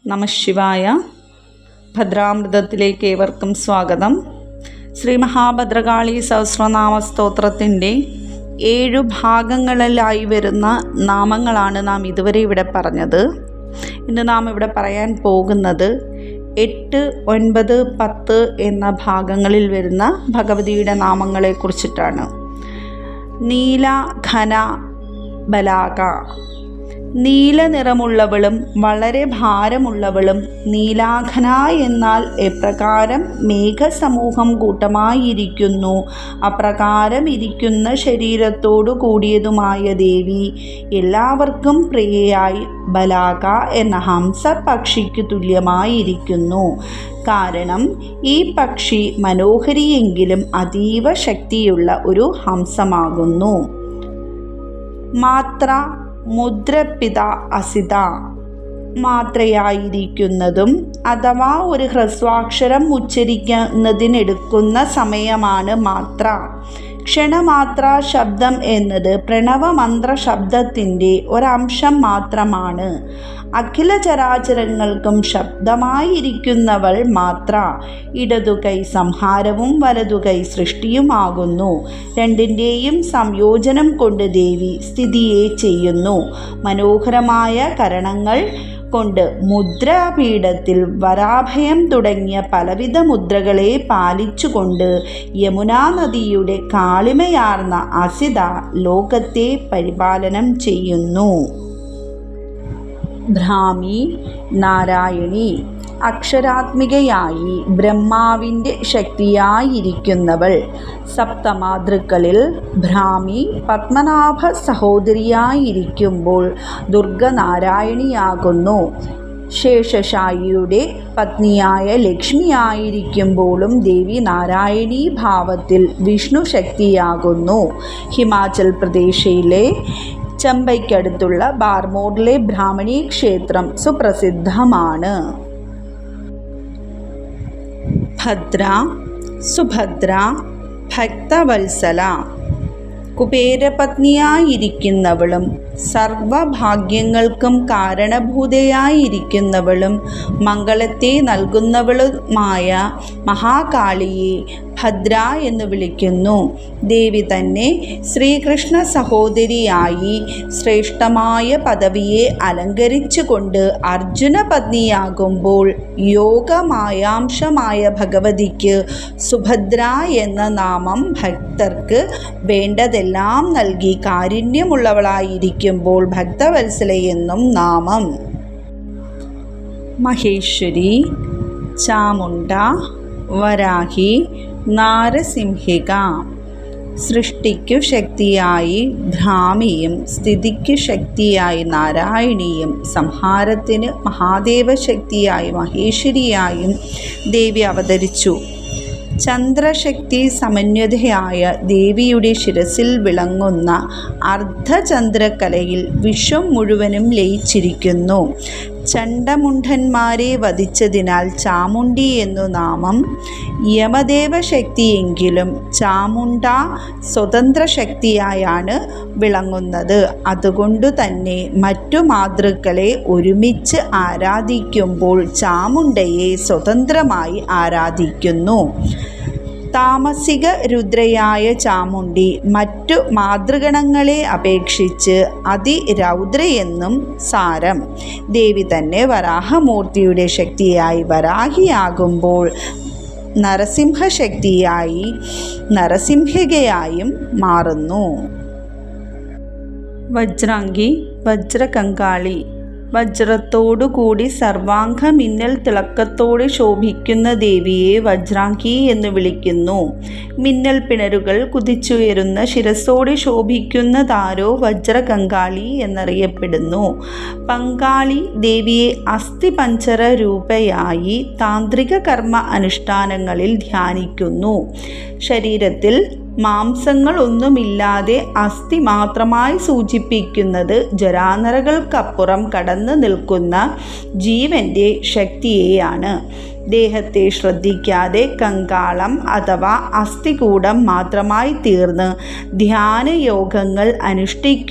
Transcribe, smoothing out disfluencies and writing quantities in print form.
നമഃശിവായ. ഭദ്രാമൃതത്തിലേക്ക് ഏവർക്കും സ്വാഗതം. ശ്രീ മഹാഭദ്രകാളി സഹസ്രനാമ സ്തോത്രത്തിൻ്റെ 7 ഭാഗങ്ങളിലായി വരുന്ന നാമങ്ങളാണ് നാം ഇതുവരെ ഇവിടെ പറഞ്ഞത്. ഇന്ന് നാം ഇവിടെ പറയാൻ പോകുന്നത് 8, 9, 10 എന്ന ഭാഗങ്ങളിൽ വരുന്ന ഭഗവതിയുടെ നാമങ്ങളെക്കുറിച്ചിട്ടാണ്. നീല, ഘന, ബലാക. നീല നിറമുള്ളവളും വളരെ ഭാരമുള്ളവളും. നീലാഘന എന്നാൽ എപ്രകാരം മേഘസമൂഹം കൂട്ടമായിരിക്കുന്നു അപ്രകാരം ഇരിക്കുന്ന ശരീരത്തോടു കൂടിയതുമായ ദേവി. എല്ലാവർക്കും പ്രിയയായി ബലാക എന്ന ഹംസ പക്ഷിക്ക് തുല്യമായിരിക്കുന്നു. കാരണം ഈ പക്ഷി മനോഹരിയെങ്കിലും അതീവ ശക്തിയുള്ള ഒരു ഹംസമാകുന്നു. മാത്ര, മുദ്രപിത, അസിത. മാത്രയായിരിക്കുന്നതും അഥവാ ഒരു ഹ്രസ്വാക്ഷരം ഉച്ചരിക്കുന്നതിനെടുക്കുന്ന സമയമാണ് മാത്ര. ക്ഷണമാത്ര ശബ്ദം എന്നത് പ്രണവമന്ത്ര ശബ്ദത്തിൻ്റെ ഒരംശം മാത്രമാണ്. അഖില ചരാചരങ്ങൾക്കും ശബ്ദമായിരിക്കുന്നവൾ മാത്ര. ഇടതുകൈ സംഹാരവും വലതുകൈ സൃഷ്ടിയുമാകുന്നു. രണ്ടിൻ്റെയും സംയോജനം കൊണ്ട് ദേവി സ്ഥിതിയെ ചെയ്യുന്നു. മനോഹരമായ കരണങ്ങൾ കൊണ്ട് മുദ്രാപീഠത്തിൽ വരാഭയം തുടങ്ങിയ പലവിധ മുദ്രകളെ പാലിച്ചുകൊണ്ട് യമുനാ നദിയുടെ കാളിമയാർന്ന അസിത ലോകത്തെ പരിപാലനം ചെയ്യുന്നു. ഭ്രാമി, നാരായണി. അക്ഷരാത്മികയായി ബ്രഹ്മാവിൻ്റെ ശക്തിയായിരിക്കുന്നവൾ. സപ്തമാതൃക്കളിൽ ഭ്രാമി പത്മനാഭ സഹോദരിയായിരിക്കുമ്പോൾ ദുർഗനാരായണിയാകുന്നു. ശേഷശായിയുടെ പത്നിയായ ലക്ഷ്മിയായിരിക്കുമ്പോഴും ദേവി നാരായണീ ഭാവത്തിൽ വിഷ്ണു ശക്തിയാകുന്നു. ഹിമാചൽ പ്രദേശിലെ ചമ്പയ്ക്കടുത്തുള്ള ബാർമോറിലെ ബ്രാഹ്മണി ക്ഷേത്രം സുപ്രസിദ്ധമാണ്. ഭദ്ര, സുഭദ്ര, ഭക്തവത്സല. കുബേരപത്നിയായിരിക്കുന്നവളും സർവഭാഗ്യങ്ങൾക്കും കാരണഭൂതയായിരിക്കുന്നവളും മംഗളത്തെ നൽകുന്നവളുമായ മഹാകാളിയെ ഭദ്ര എന്ന് വിളിക്കുന്നു. ദേവി തന്നെ ശ്രീകൃഷ്ണ സഹോദരിയായി ശ്രേഷ്ഠമായ പദവിയെ അലങ്കരിച്ചുകൊണ്ട് അർജുന പത്നിയാകുമ്പോൾ യോഗമായാംശമായ ഭഗവതിക്ക് സുഭദ്ര എന്ന നാമം ഭക്തർക്ക് വേണ്ടതെല്ലാം നൽകി കാരുണ്യമുള്ളവളായിരിക്കുമ്പോൾ ഭക്തവത്സലയെന്നും നാമം. മഹേശ്വരി, ചാമുണ്ട, വരാഹി, നാരസിംഹിക. സൃഷ്ടിക്കു ശക്തിയായി ഭ്രാമിയും സ്ഥിതിക്കു ശക്തിയായി നാരായണിയും സംഹാരത്തിന് മഹാദേവശക്തിയായി മഹേശ്വരിയായും ദേവി അവതരിച്ചു. ചന്ദ്രശക്തി സമന്വിതയായ ദേവിയുടെ ശിരസിൽ വിളങ്ങുന്ന അർദ്ധചന്ദ്രകലയിൽ വിശ്വം മുഴുവനും ലയിച്ചിരിക്കുന്നു. ചണ്ഡമുണ്ഡന്മാരെ വധിച്ചതിനാൽ ചാമുണ്ഡി എന്നു നാമം. യമദേവ ശക്തിയെങ്കിലും ചാമുണ്ട സ്വതന്ത്ര ശക്തിയായാണ് വിളങ്ങുന്നത്. അതുകൊണ്ടു തന്നെ മറ്റു മാതൃക്കളെ ഒരുമിച്ച് ആരാധിക്കുമ്പോൾ ചാമുണ്ടയെ സ്വതന്ത്രമായി ആരാധിക്കുന്നു. താമസിക രുദ്രയായ ചാമുണ്ഡി മറ്റു മാതൃഗണങ്ങളെ അപേക്ഷിച്ച് അതിരൗദ്രയെന്നും സാരം. ദേവി തന്നെ വരാഹമൂർത്തിയുടെ ശക്തിയായി വരാഹിയാകുമ്പോൾ നരസിംഹശക്തിയായി നരസിംഹികയായും മാറുന്നു. വജ്രാംഗി, വജ്രകങ്കാളി. വജ്രത്തോടുകൂടി സർവാംഗ മിന്നൽ തിളക്കത്തോടെ ശോഭിക്കുന്ന ദേവിയെ വജ്രാംഗി എന്ന് വിളിക്കുന്നു. മിന്നൽ പിണരുകൾ കുതിച്ചുയരുന്ന ശിരസ്സോടെ ശോഭിക്കുന്നതാരോ വജ്രകങ്കാളി എന്നറിയപ്പെടുന്നു. പങ്കാളി ദേവിയെ അസ്ഥിപഞ്ചര രൂപയായി താന്ത്രിക കർമ്മ അനുഷ്ഠാനങ്ങളിൽ ധ്യാനിക്കുന്നു. ശരീരത്തിൽ മാംസങ്ങളൊന്നുമില്ലാതെ അസ്ഥി മാത്രമായി സൂചിപ്പിക്കുന്നത് ജരാനരകൾക്കപ്പുറം കടന്നു നിൽക്കുന്ന ജീവൻ്റെ ശക്തിയെയാണ്. ദേഹത്തെ ശ്രദ്ധിക്കാതെ കങ്കാളം അഥവാ അസ്ഥികൂടം മാത്രമായി തീർന്ന് ധ്യാനയോഗങ്ങൾ അനുഷ്ഠിക്കുന്ന